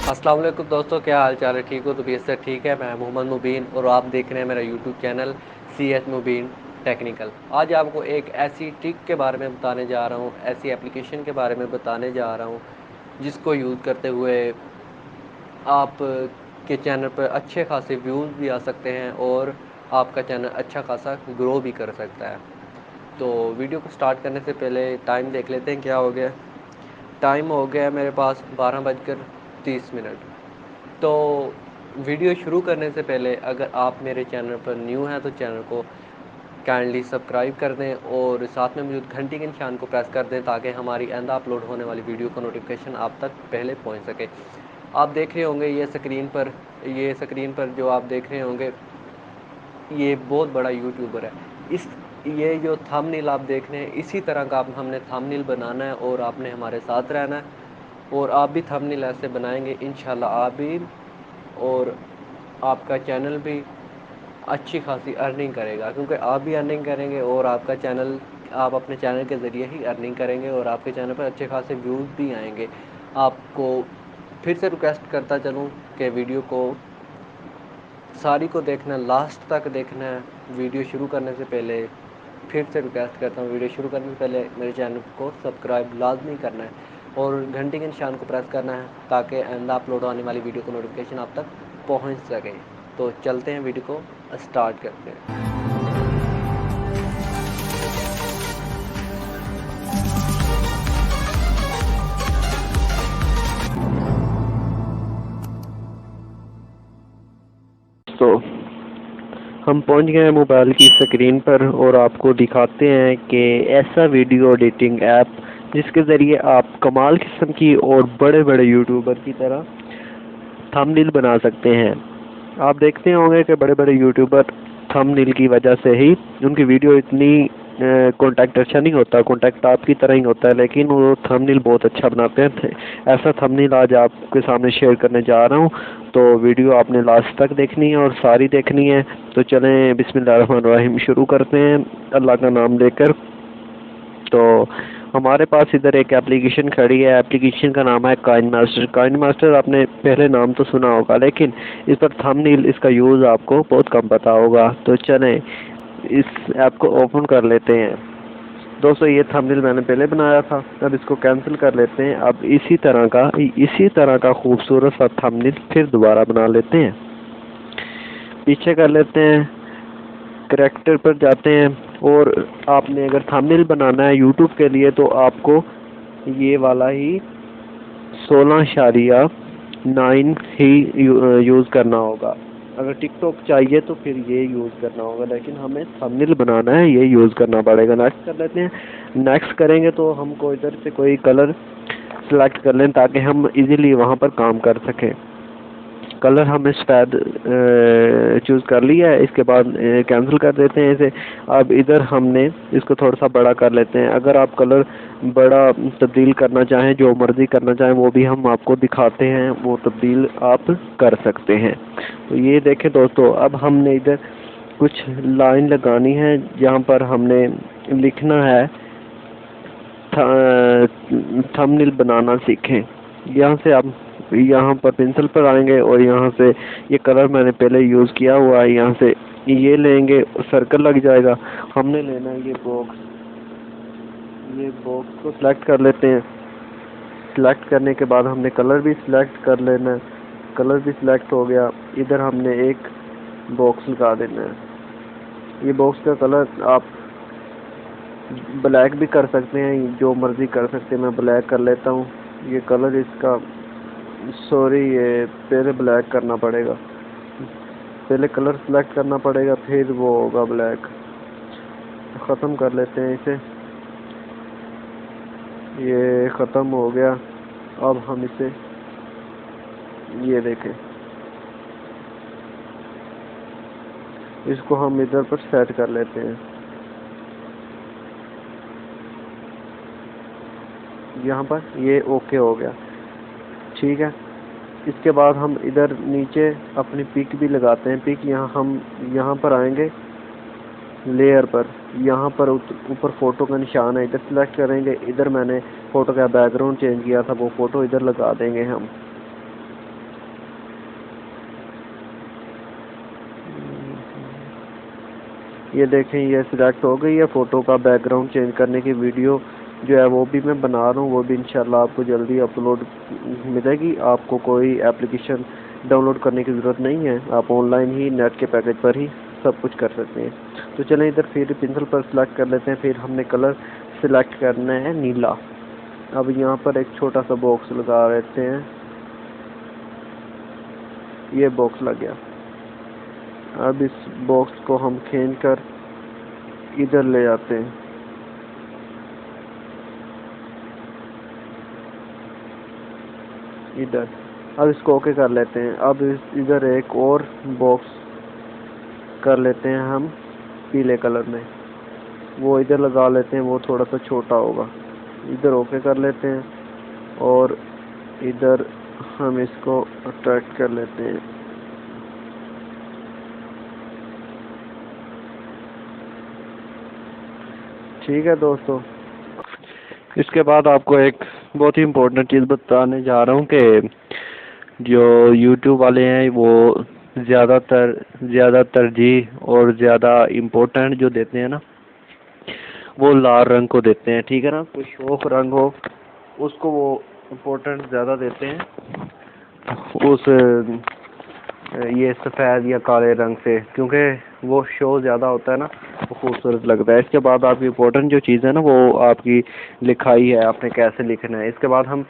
अस्सलाम वालेकुम दोस्तों, क्या हाल चाल है? ठीक हो? तबीयत से ठीक है? मैं मोहम्मद मुबीन और आप देख रहे हैं मेरा यूट्यूब चैनल CS मुबीन टेक्निकल। आज आपको एक ऐसी ट्रिक के बारे में बताने जा रहा हूँ, ऐसी एप्लीकेशन के बारे में बताने जा रहा हूँ जिसको यूज़ करते हुए आप के चैनल पर अच्छे खासे व्यूज़ भी आ सकते हैं और आपका चैनल अच्छा खासा ग्रो भी कर सकता है। तो वीडियो को स्टार्ट करने से पहले टाइम देख लेते हैं क्या हो गया। टाइम हो गया मेरे पास 12:30। तो वीडियो शुरू करने से पहले अगर आप मेरे चैनल पर न्यू हैं तो चैनल को काइंडली सब्सक्राइब कर दें और साथ में मौजूद घंटी के निशान को प्रेस कर दें ताकि हमारी आइंदा अपलोड होने वाली वीडियो का नोटिफिकेशन आप तक पहले पहुंच सके। आप देख रहे होंगे ये स्क्रीन पर जो आप देख रहे होंगे ये बहुत बड़ा यूट्यूबर है। इस ये जो थंबनेल आप देख रहे हैं इसी तरह का हमने थंबनेल बनाना है और आपने हमारे साथ रहना है और आप भी थंबनेल ऐसे बनाएंगे इंशाल्लाह आप भी और आपका चैनल भी अच्छी खासी अर्निंग करेगा, क्योंकि आप भी अर्निंग करेंगे और आप अपने चैनल के ज़रिए ही अर्निंग करेंगे और आपके चैनल पर अच्छे खासे व्यूज़ भी आएंगे। आपको फिर से रिक्वेस्ट करता चलूँ कि वीडियो को सारी को देखना, लास्ट तक देखना है। वीडियो शुरू करने से पहले फिर से रिक्वेस्ट करता हूँ, वीडियो शुरू करने से पहले मेरे चैनल को सब्सक्राइब लाजमी करना है और घंटी के निशान को प्रेस करना है ताकि आइंदा अपलोड होने वाली वीडियो को नोटिफिकेशन आप तक पहुँच सके। तो चलते हैं, वीडियो को स्टार्ट करते हैं। तो हम पहुंच गए हैं मोबाइल की स्क्रीन पर और आपको दिखाते हैं कि ऐसा वीडियो एडिटिंग ऐप जिसके ज़रिए आप कमाल किस्म की और बड़े बड़े यूट्यूबर की तरह थंबनेल बना सकते हैं। आप देखते होंगे कि बड़े बड़े यूट्यूबर थंबनेल की वजह से ही उनकी वीडियो इतनी कॉन्टैक्ट अच्छा नहीं होता, कॉन्टैक्ट आपकी तरह ही होता है, लेकिन वो थंबनेल बहुत अच्छा बनाते हैं। ऐसा थंबनेल आज आपके सामने शेयर करने जा रहा हूँ, तो वीडियो आपने लास्ट तक देखनी है और सारी देखनी है। तो चलें बिस्मिल्लाहिर्रहमानिर्रहीम शुरू करते हैं अल्लाह का नाम लेकर। तो हमारे पास इधर एक एप्लीकेशन खड़ी है, एप्लीकेशन का नाम है काइन मास्टर। काइन मास्टर आपने पहले नाम तो सुना होगा, लेकिन इस पर थंबनेल इसका यूज़ आपको बहुत कम पता होगा। तो चलें इस ऐप को ओपन कर लेते हैं। दोस्तों ये थंबनेल मैंने पहले बनाया था, अब इसको कैंसिल कर लेते हैं। अब इसी तरह का खूबसूरत सा थंबनेल फिर दोबारा बना लेते हैं। पीछे कर लेते हैं, करैक्टर पर जाते हैं और आपने अगर थंबनेल बनाना है यूट्यूब के लिए तो आपको ये वाला ही 16:9 ही यूज़ करना होगा। अगर टिकटॉक चाहिए तो फिर ये यूज़ करना होगा, लेकिन हमें थंबनेल बनाना है ये यूज़ करना पड़ेगा। नेक्स्ट कर लेते हैं। नेक्स्ट करेंगे तो हमको इधर से कोई कलर सेलेक्ट कर लें ताकि हम इजीली वहाँ पर काम कर सकें। कलर हमने शायद चूज़ कर लिया है, इसके बाद कैंसिल कर देते हैं इसे। अब इधर हमने इसको थोड़ा सा बड़ा कर लेते हैं। अगर आप कलर बड़ा तब्दील करना चाहें, जो मर्ज़ी करना चाहें, वो भी हम आपको दिखाते हैं, वो तब्दील आप कर सकते हैं। तो ये देखें दोस्तों, अब हमने इधर कुछ लाइन लगानी है जहाँ पर हमने लिखना है थंबनेल बनाना सीखें। यहाँ से आप यहाँ पर पेंसिल पर आएंगे और यहाँ से ये कलर मैंने पहले यूज़ किया हुआ है, यहाँ से ये लेंगे, सर्कल लग जाएगा। हमने लेना है ये बॉक्स को सिलेक्ट कर लेते हैं। सिलेक्ट करने के बाद हमने कलर भी सिलेक्ट कर लेना है। कलर भी सिलेक्ट हो गया। इधर हमने एक बॉक्स लगा देना है। ये बॉक्स का कलर आप ब्लैक भी कर सकते हैं, जो मर्ज़ी कर सकते हैं। मैं ब्लैक कर लेता हूँ। ये कलर इसका ये पहले ब्लैक करना पड़ेगा, पहले कलर सेलेक्ट करना पड़ेगा फिर वो होगा ब्लैक। ख़त्म कर लेते हैं इसे। ये ख़त्म हो गया। अब हम इसे ये देखें, इसको हम इधर पर सेट कर लेते हैं। यहाँ पर ये ओके हो गया, ठीक है। इसके बाद हम इधर नीचे अपनी पिक भी लगाते हैं। पिक हम यहाँ पर आएंगे लेयर पर, यहाँ पर ऊपर फ़ोटो का निशान है, इधर सेलेक्ट करेंगे। इधर मैंने फ़ोटो का बैकग्राउंड चेंज किया था, वो फ़ोटो इधर लगा देंगे हम। ये देखें ये सिलेक्ट हो गई है। फ़ोटो का बैकग्राउंड चेंज करने की वीडियो जो है वो भी मैं बना रहा हूँ, वो भी इंशाल्लाह आपको जल्दी अपलोड मिलेगी। आपको कोई एप्लीकेशन डाउनलोड करने की ज़रूरत नहीं है, आप ऑनलाइन ही नेट के पैकेज पर ही सब कुछ कर सकते हैं। तो चलें इधर फिर पेंसिल पर सिलेक्ट कर लेते हैं। फिर हमने कलर सिलेक्ट करना है नीला। अब यहाँ पर एक छोटा सा बॉक्स लगा लेते हैं, ये बॉक्स लग गया। अब इस बॉक्स को हम खींच कर इधर ले जाते हैं, इधर। अब इसको ओके कर लेते हैं। अब इधर एक और बॉक्स कर लेते हैं हम पीले कलर में, वो इधर लगा लेते हैं, वो थोड़ा सा छोटा होगा। इधर ओके कर लेते हैं और इधर हम इसको अट्रैक्ट कर लेते हैं। ठीक है दोस्तों, इसके बाद आपको एक बहुत ही इम्पोर्टेंट चीज़ बताने जा रहा हूँ कि जो YouTube वाले हैं वो ज़्यादा तरजीह और ज़्यादा इम्पोर्टेंट जो देते हैं ना, वो लाल रंग को देते हैं। ठीक है ना, कोई शौक रंग हो उसको वो इम्पोर्टेंट ज़्यादा देते हैं उस ये सफ़ेद या काले रंग से, क्योंकि वो शो ज़्यादा होता है ना, वो खूबसूरत लगता है। इसके बाद आपकी इम्पोर्टेंट जो चीज़ है ना, वो आपकी लिखाई है, आपने कैसे लिखना है। इसके बाद हम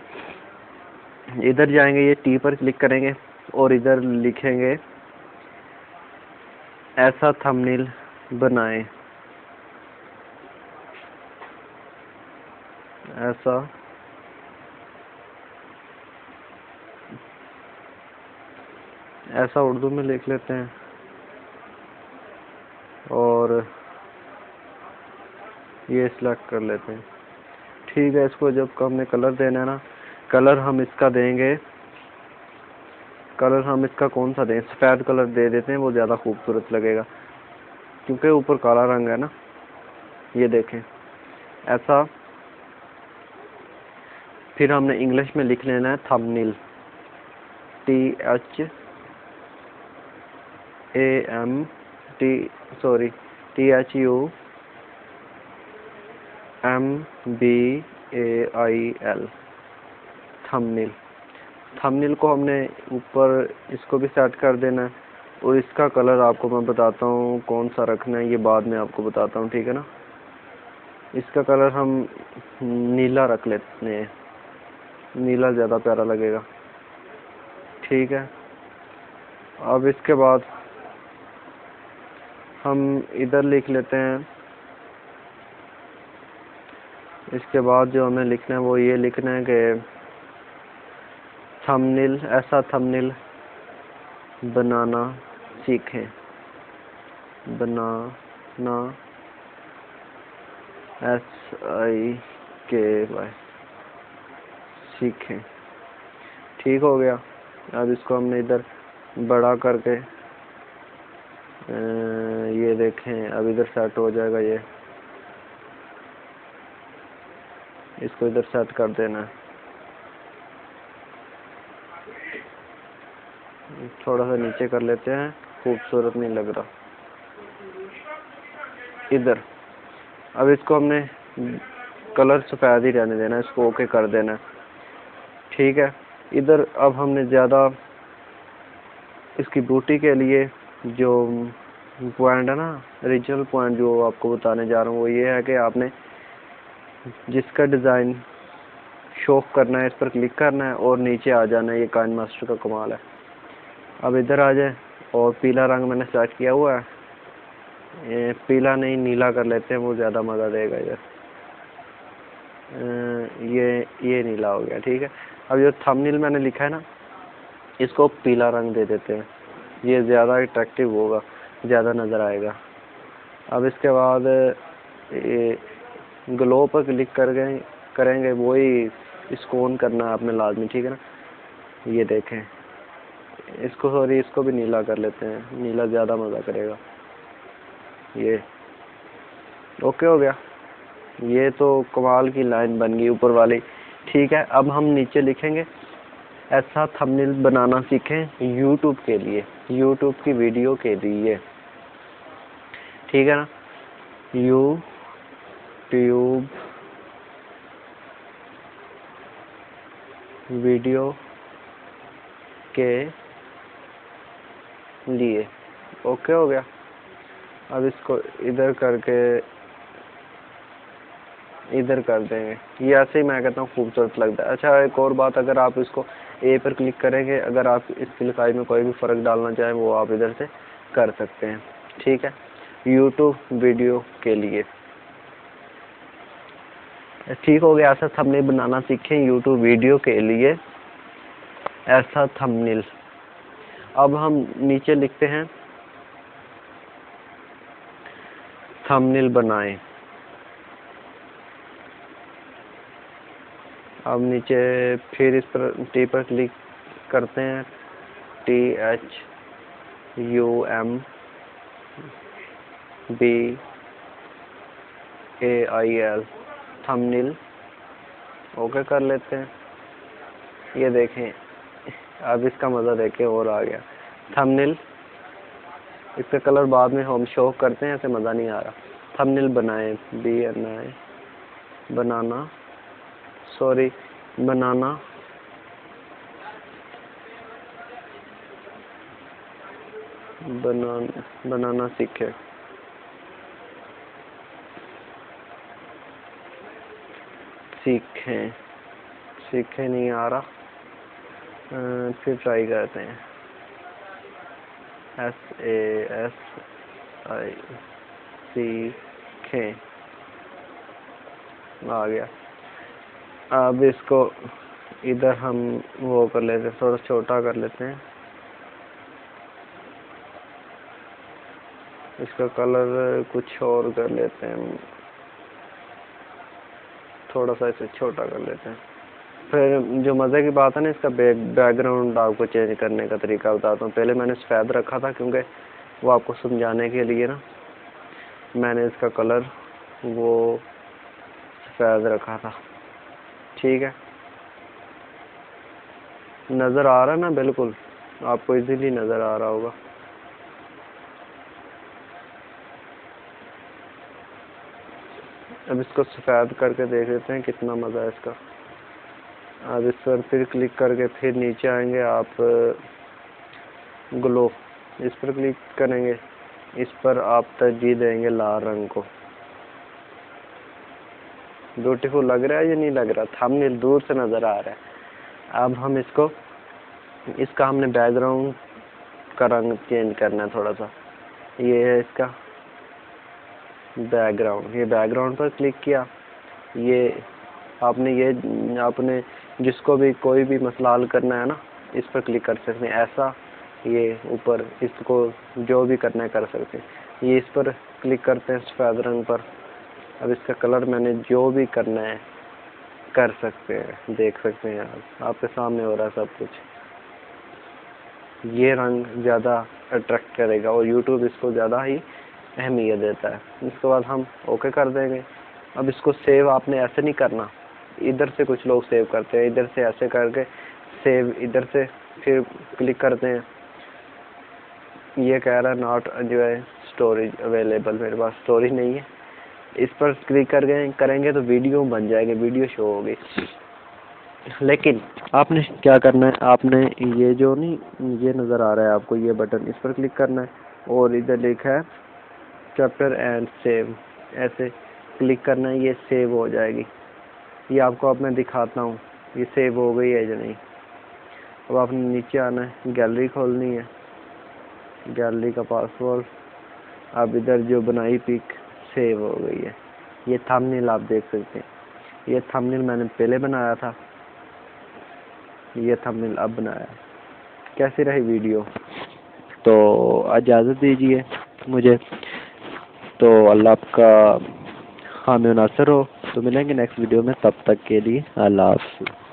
इधर जाएंगे, ये टी पर क्लिक करेंगे और इधर लिखेंगे ऐसा थंबनेल बनाएं, ऐसा उर्दू में लिख लेते हैं और ये सिलेक्ट कर लेते हैं। ठीक है, इसको जब हमने कलर देना है ना, कलर हम इसका देंगे, कलर हम इसका कौन सा दें, सफ़ेद कलर दे देते हैं, वो ज़्यादा खूबसूरत लगेगा क्योंकि ऊपर काला रंग है ना। ये देखें ऐसा। फिर हमने इंग्लिश में लिख लेना है थंबनेल, THUMBAIL, थंबनेल। थंबनेल को हमने ऊपर इसको भी सेट कर देना है और इसका कलर आपको मैं बताता हूँ कौन सा रखना है, ये बाद में आपको बताता हूँ। ठीक है ना, इसका कलर हम नीला रख लेते हैं, नीला ज़्यादा प्यारा लगेगा। ठीक है, अब इसके बाद हम इधर लिख लेते हैं। इसके बाद जो हमें लिखना है वो ये लिखना है कि थंबनेल, ऐसा थंबनेल बनाना सीखें, बनाना SIKY, सीखें। ठीक हो गया। अब इसको हमने इधर बड़ा करके ये देखें, अब इधर सेट हो जाएगा। ये इसको इधर सेट कर देना है, थोड़ा सा नीचे कर लेते हैं, खूबसूरत नहीं लग रहा इधर। अब इसको हमने कलर सफ़ेद ही रहने देना है, इसको ओके कर देना है। ठीक है, इधर अब हमने ज़्यादा इसकी ब्यूटी के लिए जो पॉइंट है ना, ओरिजिनल पॉइंट जो आपको बताने जा रहा हूँ वो ये है कि आपने जिसका डिज़ाइन शो करना है इस पर क्लिक करना है और नीचे आ जाना है। ये काइन मास्टर का कमाल है। अब इधर आ जाए और पीला रंग मैंने सेलेक्ट किया हुआ है, ये पीला नहीं नीला कर लेते हैं, वो ज़्यादा मज़ा देगा इधर। ये नीला हो गया। ठीक है, अब जो थंबनेल मैंने लिखा है ना, इसको पीला रंग दे देते हैं, ये ज़्यादा अट्रैक्टिव होगा, ज़्यादा नज़र आएगा। अब इसके बाद ये ग्लो पर क्लिक करेंगे, वही इसको ऑन करना है आपने लाजमी। ठीक है ना, ये देखें, इसको भी नीला कर लेते हैं, नीला ज़्यादा मज़ा करेगा। ये ओके हो गया, ये तो कमाल की लाइन बन गई ऊपर वाली। ठीक है, अब हम नीचे लिखेंगे ऐसा थंबनेल बनाना सीखें यूट्यूब के लिए, यूट्यूब की वीडियो के लिए। ठीक है ना, यूट्यूब वीडियो के लिए। ओके हो गया। अब इसको इधर करके इधर कर देंगे। ये ऐसे ही मैं कहता हूँ खूबसूरत लगता है। अच्छा, एक और बात, अगर आप इसको ए पर क्लिक करेंगे, अगर आप इसकी लिखाई में कोई भी फ़र्क डालना चाहें वो आप इधर से कर सकते हैं। ठीक है, यूट्यूब वीडियो के लिए। ठीक हो गया। ऐसा थंबनेल बनाना सीखें यूट्यूब वीडियो के लिए, ऐसा थंबनेल। अब हम नीचे लिखते हैं थंबनेल बनाएं। अब नीचे फिर इस पर टी पर क्लिक करते हैं, THUMBAIL, थंबनेल। ओके कर लेते हैं। ये देखें, अब इसका मज़ा देखें और आ गया थंबनेल। इसका कलर बाद में हम शो करते हैं, ऐसे मज़ा नहीं आ रहा। थंबनेल बनाएं, बनाना बनाना सीखें। नहीं आ रहा। फिर ट्राई करते हैं। SASI सीखें, आ गया। अब इसको इधर हम वो कर लेते हैं, थोड़ा छोटा कर लेते हैं। इसका कलर कुछ और कर लेते हैं, थोड़ा सा इसे छोटा कर लेते हैं। फिर जो मज़े की बात है ना, इसका बैकग्राउंड आपको चेंज करने का तरीका बताता हूँ। पहले मैंने सफ़ेद रखा था, क्योंकि वो आपको समझाने के लिए ना मैंने इसका कलर वो सफ़ेद रखा था। ठीक है, नज़र आ रहा है ना, बिल्कुल आपको इजीली नज़र आ रहा होगा। अब इसको सफ़ेद करके देख लेते हैं कितना मज़ा है इसका। अब इस पर फिर क्लिक करके फिर नीचे आएंगे आप, ग्लो, इस पर क्लिक करेंगे। इस पर आप तरजीह देंगे लाल रंग को। ब्यूटीफुल लग रहा है या नहीं लग रहा? थंबनेल दूर से नज़र आ रहा है। अब हम इसका हमने बैकग्राउंड का रंग चेंज करना है थोड़ा सा। ये है इसका बैकग्राउंड। ये बैकग्राउंड पर क्लिक किया। ये आपने जिसको भी कोई भी मसला हल करना है ना, इस पर क्लिक कर सकते हैं। ऐसा ये ऊपर इसको जो भी करना है कर सकते हैं। ये इस पर क्लिक करते हैं सफ़ेद रंग पर। अब इसका कलर मैंने जो भी करना है कर सकते हैं, देख सकते हैं आपके सामने हो रहा है सब कुछ। ये रंग ज़्यादा अट्रैक्ट करेगा और यूट्यूब इसको ज़्यादा ही अहमियत देता है। इसके बाद हम ओके कर देंगे। अब इसको सेव आपने ऐसे नहीं करना, इधर से कुछ लोग सेव करते हैं, इधर से ऐसे करके सेव, इधर से फिर क्लिक करते हैं। ये कह रहा है नॉट जो है स्टोरेज अवेलेबल, मेरे पास स्टोरेज नहीं है। इस पर क्लिक करेंगे तो वीडियो बन जाएगी, वीडियो शो होगी। लेकिन आपने क्या करना है, आपने ये जो नहीं ये नज़र आ रहा है आपको, ये बटन, इस पर क्लिक करना है और इधर लिखा है कैप्चर एंड सेव, ऐसे क्लिक करना है। ये सेव हो जाएगी। ये आपको अब मैं दिखाता हूँ ये सेव हो गई है या नहीं। अब आपने नीचे आना है, गैलरी खोलनी है, गैलरी का पासवर्ड। अब इधर जो बनाई पिक सेव हो गई है। ये थंबनेल आप देख सकते हैं। ये थंबनेल मैंने पहले बनाया था, ये थंबनेल अब बनाया। कैसी रही वीडियो? तो इजाज़त दीजिए मुझे। तो अल्लाह आपका हामी नासर हो। तो मिलेंगे नेक्स्ट वीडियो में, तब तक के लिए अल्लाह हाफ़िज़।